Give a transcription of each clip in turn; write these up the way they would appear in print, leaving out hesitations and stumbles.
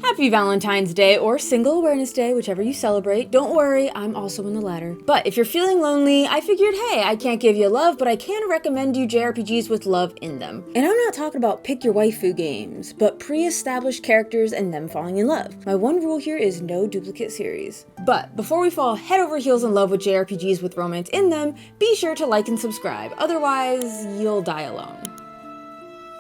Happy Valentine's Day, or Single Awareness Day, whichever you celebrate. Don't worry, I'm also in the latter. But if you're feeling lonely, I figured, hey, I can't give you love, but I can recommend you JRPGs with love in them. And I'm not talking about pick your waifu games, but pre-established characters and them falling in love. My one rule here is no duplicate series. But before we fall head over heels in love with JRPGs with romance in them, be sure to like and subscribe, otherwise you'll die alone.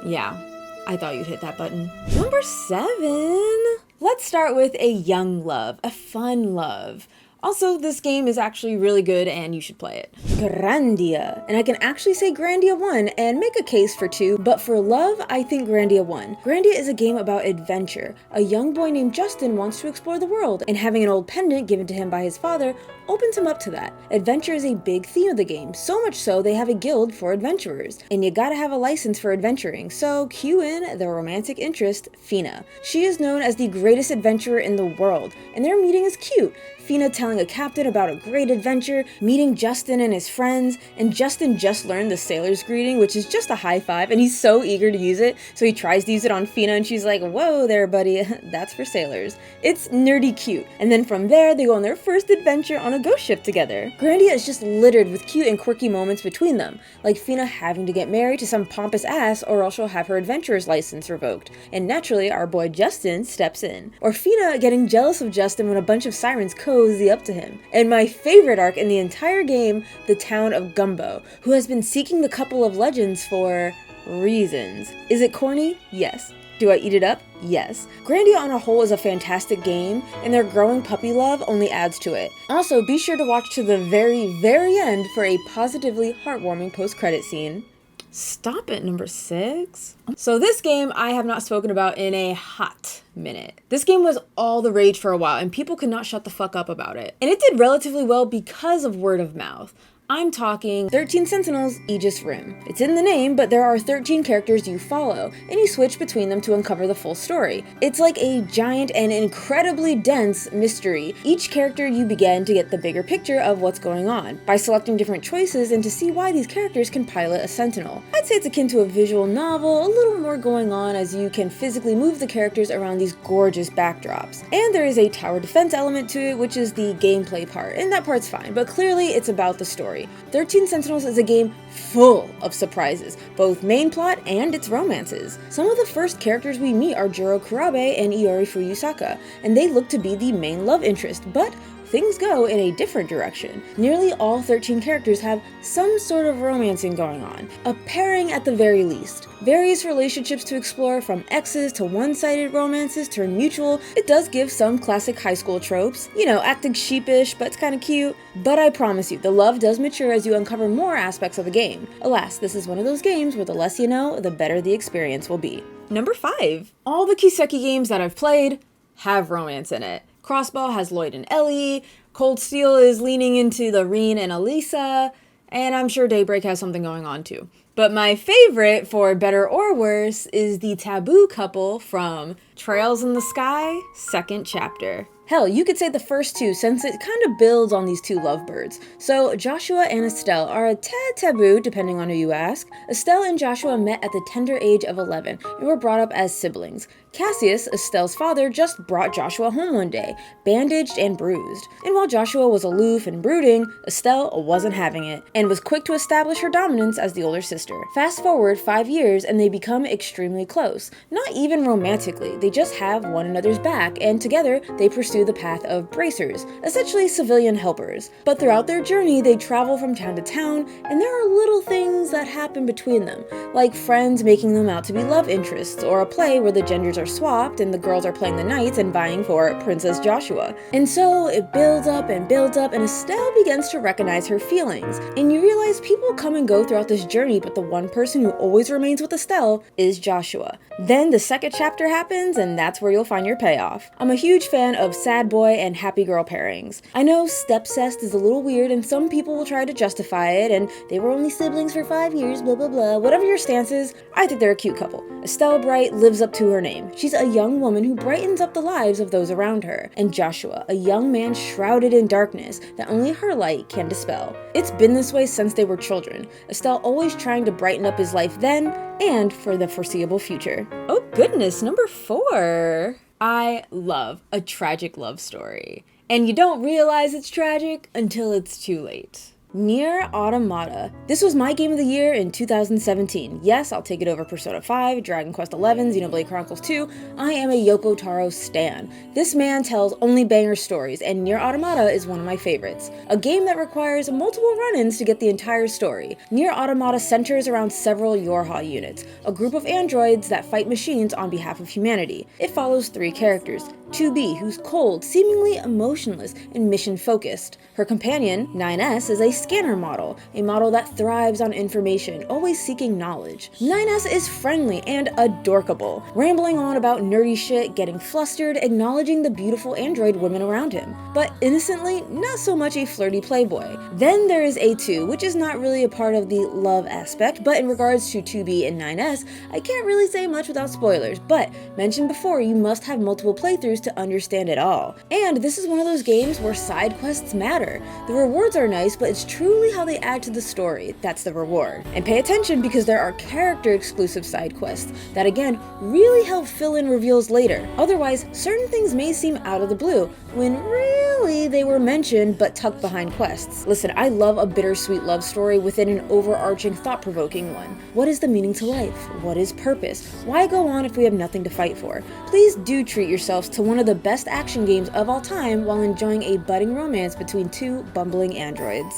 Yeah, I thought you'd hit that button. Number 7. Let's start with a young love, a fun love. Also, this game is actually really good and you should play it. Grandia. And I can actually say Grandia won and make a case for 2, but for love, I think Grandia won. Grandia is a game about adventure. A young boy named Justin wants to explore the world, and having an old pendant given to him by his father opens him up to that. Adventure is a big theme of the game, so much so they have a guild for adventurers, and you gotta have a license for adventuring, so cue in the romantic interest, Fina. She is known as the greatest adventurer in the world, and their meeting is cute. Fina telling a captain about a great adventure, meeting Justin and his friends, and Justin just learned the sailor's greeting, which is just a high five, and he's so eager to use it, so he tries to use it on Fina, and she's like, whoa there buddy, that's for sailors. It's nerdy cute, and then from there, they go on their first adventure on a ghost ship together. Grandia is just littered with cute and quirky moments between them, like Fina having to get married to some pompous ass or else she'll have her adventurer's license revoked, and naturally our boy Justin steps in. Or Fina getting jealous of Justin when a bunch of sirens cozy up to him. And my favorite arc in the entire game, the town of Gumbo, who has been seeking the couple of legends for reasons. Is it corny? Yes. Do I eat it up? Yes. Grandia on a whole is a fantastic game, and their growing puppy love only adds to it. Also, be sure to watch to the very end for a positively heartwarming post-credit scene. Stop it, number 6. So this game I have not spoken about in a hot minute. This game was all the rage for a while, and people could not shut the fuck up about it. And it did relatively well because of word of mouth. I'm talking 13 Sentinels, Aegis Rim. It's in the name, but there are 13 characters you follow, and you switch between them to uncover the full story. It's like a giant and incredibly dense mystery. Each character you begin to get the bigger picture of what's going on, by selecting different choices and to see why these characters can pilot a Sentinel. I'd say it's akin to a visual novel, a little more going on as you can physically move the characters around these gorgeous backdrops. And there is a tower defense element to it, which is the gameplay part, and that part's fine, but clearly it's about the story. 13 Sentinels is a game full of surprises, both main plot and its romances. Some of the first characters we meet are Juro Kurabe and Iori Fuyusaka, and they look to be the main love interest, but things go in a different direction. Nearly all 13 characters have some sort of romancing going on, a pairing at the very least. Various relationships to explore, from exes to one-sided romances turn mutual. It does give some classic high school tropes, you know, acting sheepish, but it's kinda cute. But I promise you, the love does mature as you uncover more aspects of the game. Alas, this is one of those games where the less you know, the better the experience will be. Number 5. All the Kiseki games that I've played have romance in it. Crossball has Lloyd and Ellie, Cold Steel is leaning into the Reen and Elisa, and I'm sure Daybreak has something going on too. But my favorite, for better or worse, is the taboo couple from Trails in the Sky, 2nd chapter. Hell, you could say the first 2, since it kind of builds on these 2 lovebirds. So Joshua and Estelle are a tad taboo, depending on who you ask. Estelle and Joshua met at the tender age of 11 and were brought up as siblings. Cassius, Estelle's father, just brought Joshua home one day, bandaged and bruised. And while Joshua was aloof and brooding, Estelle wasn't having it, and was quick to establish her dominance as the older sister. Fast forward 5 years and they become extremely close. Not even romantically, they just have one another's back, and together they pursue the path of bracers, essentially civilian helpers. But throughout their journey, they travel from town to town, and there are little things that happen between them, like friends making them out to be love interests, or a play where the genders are swapped and the girls are playing the knights and vying for Princess Joshua. And so it builds up, and Estelle begins to recognize her feelings, and you realize people come and go throughout this journey, but the one person who always remains with Estelle is Joshua. Then the 2nd chapter happens, and that's where you'll find your payoff. I'm a huge fan of sad boy and happy girl pairings. I know stepcest is a little weird, and some people will try to justify it, and they were only siblings for 5 years, blah blah blah. Whatever your stance is, I think they're a cute couple. Estelle Bright lives up to her name. She's a young woman who brightens up the lives of those around her. And Joshua, a young man shrouded in darkness that only her light can dispel. It's been this way since they were children. Estelle always trying to brighten up his life then and for the foreseeable future. Oh goodness, number 4. I love a tragic love story. And you don't realize it's tragic until it's too late. Nier Automata. This was my game of the year in 2017. Yes, I'll take it over Persona 5, Dragon Quest XI, Xenoblade Chronicles 2. I am a Yoko Taro stan. This man tells only banger stories, and Nier Automata is one of my favorites. A game that requires multiple run-ins to get the entire story. Nier Automata centers around several Yorha units, a group of androids that fight machines on behalf of humanity. It follows 3 characters. 2B, who's cold, seemingly emotionless, and mission-focused. Her companion, 9S, is a scanner model, a model that thrives on information, always seeking knowledge. 9S is friendly and adorkable, rambling on about nerdy shit, getting flustered, acknowledging the beautiful android women around him, but innocently, not so much a flirty playboy. Then there is A2, which is not really a part of the love aspect, but in regards to 2B and 9S, I can't really say much without spoilers, but mentioned before, you must have multiple playthroughs to understand it all. And this is one of those games where side quests matter. The rewards are nice, but it's truly how they add to the story that's the reward. And pay attention because there are character exclusive side quests that again really help fill in reveals later. Otherwise, certain things may seem out of the blue when really they were mentioned but tucked behind quests. Listen, I love a bittersweet love story within an overarching thought-provoking one. What is the meaning to life? What is purpose? Why go on if we have nothing to fight for? Please do treat yourselves to one of the best action games of all time while enjoying a budding romance between 2 bumbling androids.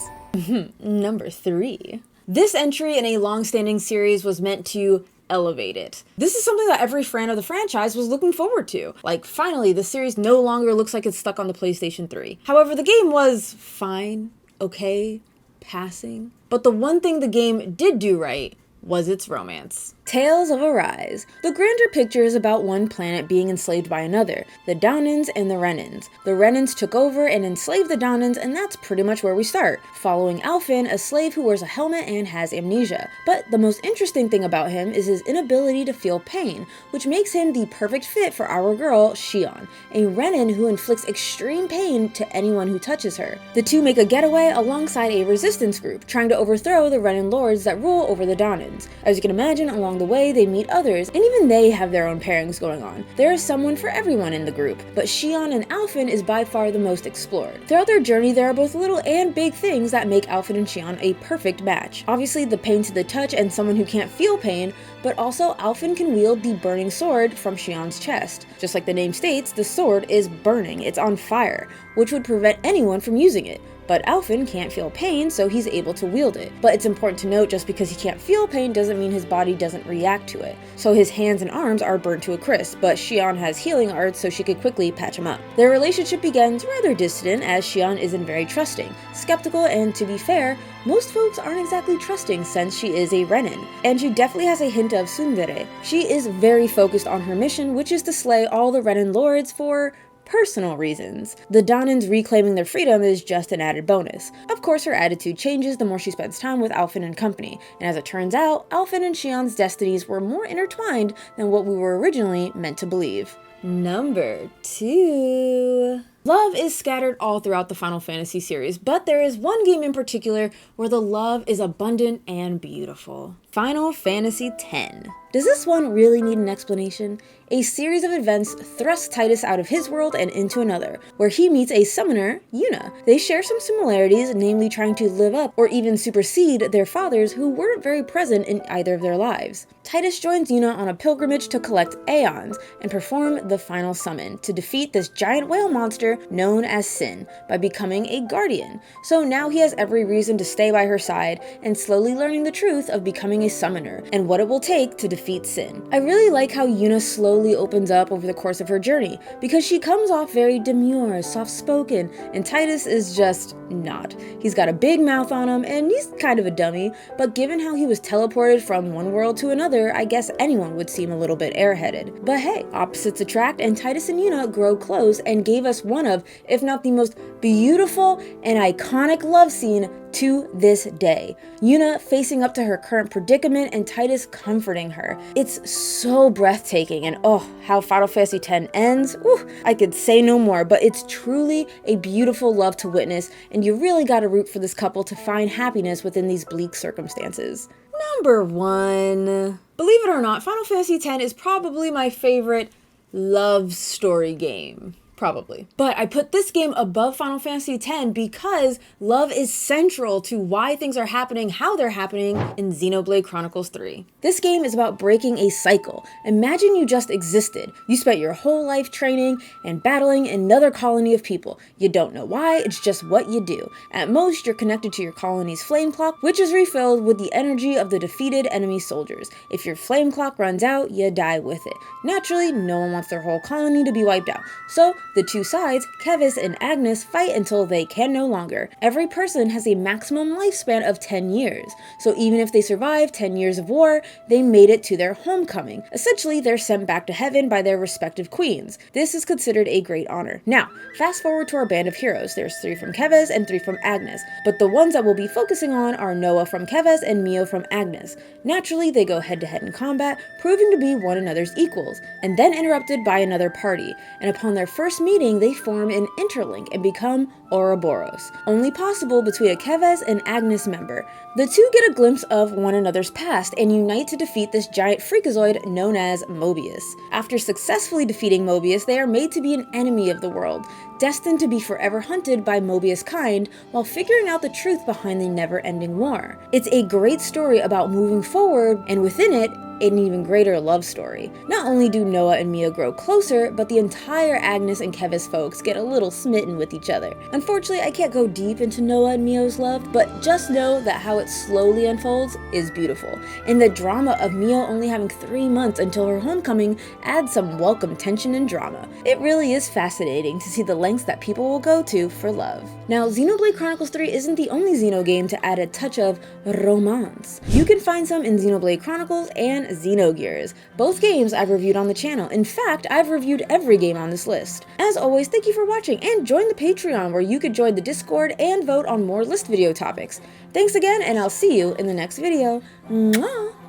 Number 3. This entry in a long-standing series was meant to elevate it. This is something that every fan of the franchise was looking forward to. Like, finally, the series no longer looks like it's stuck on the PlayStation 3. However, the game was fine, okay, passing. But the one thing the game did do right was its romance. Tales of Arise. The grander picture is about one planet being enslaved by another, the Downins and the Renins. The Renins took over and enslaved the Downins, and that's pretty much where we start, following Alphen, a slave who wears a helmet and has amnesia. But the most interesting thing about him is his inability to feel pain, which makes him the perfect fit for our girl, Shion, a Renin who inflicts extreme pain to anyone who touches her. The two make a getaway alongside a resistance group, trying to overthrow the Renin lords that rule over the Downins. As you can imagine, along the way, they meet others, and even they have their own pairings going on. There is someone for everyone in the group, but Shion and Alphen is by far the most explored. Throughout their journey, there are both little and big things that make Alphen and Shion a perfect match. Obviously, the pain to the touch and someone who can't feel pain, but also Alphen can wield the burning sword from Shion's chest. Just like the name states, the sword is burning, it's on fire, which would prevent anyone from using it. But Alphen can't feel pain, so he's able to wield it. But it's important to note, just because he can't feel pain doesn't mean his body doesn't react to it. So his hands and arms are burnt to a crisp, but Shion has healing arts so she could quickly patch him up. Their relationship begins rather distant, as Shion isn't very trusting, skeptical, and to be fair, most folks aren't exactly trusting since she is a Renin. And she definitely has a hint of tsundere. She is very focused on her mission, which is to slay all the Renin lords for personal reasons. The Downins reclaiming their freedom is just an added bonus. Of course, her attitude changes the more she spends time with Alphen and company, and as it turns out, Alphen and Shion's destinies were more intertwined than what we were originally meant to believe. Number 2. Love is scattered all throughout the Final Fantasy series, but there is one game in particular where the love is abundant and beautiful. Final Fantasy X. Does this one really need an explanation? A series of events thrusts Tidus out of his world and into another, where he meets a summoner, Yuna. They share some similarities, namely trying to live up or even supersede their fathers who weren't very present in either of their lives. Tidus joins Yuna on a pilgrimage to collect Aeons and perform the final summon to defeat this giant whale monster known as Sin by becoming a guardian. So now he has every reason to stay by her side and slowly learning the truth of becoming a summoner and what it will take to defeat Sin. I really like how Yuna slowly opens up over the course of her journey because she comes off very demure, soft-spoken, and Tidus is just not. He's got a big mouth on him and he's kind of a dummy, but given how he was teleported from one world to another, I guess anyone would seem a little bit airheaded. But hey, opposites attract, and Tidus and Yuna grow close and gave us one of, if not the most beautiful and iconic love scene to this day. Yuna facing up to her current predicament and Tidus comforting her. It's so breathtaking, and oh, how Final Fantasy X ends, I could say no more, but it's truly a beautiful love to witness, and you really gotta root for this couple to find happiness within these bleak circumstances. Number 1. Believe it or not, Final Fantasy X is probably my favorite love story game. Probably. But I put this game above Final Fantasy X because love is central to why things are happening, how they're happening in Xenoblade Chronicles 3. This game is about breaking a cycle. Imagine you just existed. You spent your whole life training and battling another colony of people. You don't know why, it's just what you do. At most, you're connected to your colony's flame clock, which is refilled with the energy of the defeated enemy soldiers. If your flame clock runs out, you die with it. Naturally, no one wants their whole colony to be wiped out. So, the two sides, Kevis and Agnes, fight until they can no longer. Every person has a maximum lifespan of 10 years, so even if they survive 10 years of war, they made it to their homecoming. Essentially, they're sent back to heaven by their respective queens. This is considered a great honor. Now, fast forward to our band of heroes. There's 3 from Kevis and 3 from Agnes, but the ones that we'll be focusing on are Noah from Kevis and Mio from Agnes. Naturally, they go head-to-head in combat, proving to be one another's equals, and then interrupted by another party, and upon their first meeting, they form an interlink and become Ouroboros, only possible between a Keves and Agnes member. The two get a glimpse of one another's past and unite to defeat this giant freakazoid known as Mobius. After successfully defeating Mobius, they are made to be an enemy of the world, destined to be forever hunted by Mobius' kind while figuring out the truth behind the never-ending war. It's a great story about moving forward, and within it, an even greater love story. Not only do Noah and Mia grow closer, but the entire Agnes and Kevis folks get a little smitten with each other. Unfortunately, I can't go deep into Noah and Mio's love, but just know that how it slowly unfolds is beautiful. And the drama of Mio only having 3 months until her homecoming adds some welcome tension and drama. It really is fascinating to see the lengths that people will go to for love. Now, Xenoblade Chronicles 3 isn't the only Xeno game to add a touch of romance. You can find some in Xenoblade Chronicles and Xenogears. Both games I've reviewed on the channel. In fact, I've reviewed every game on this list. As always, thank you for watching, and join the Patreon where you could join the Discord and vote on more list video topics. Thanks again, and I'll see you in the next video. Mwah!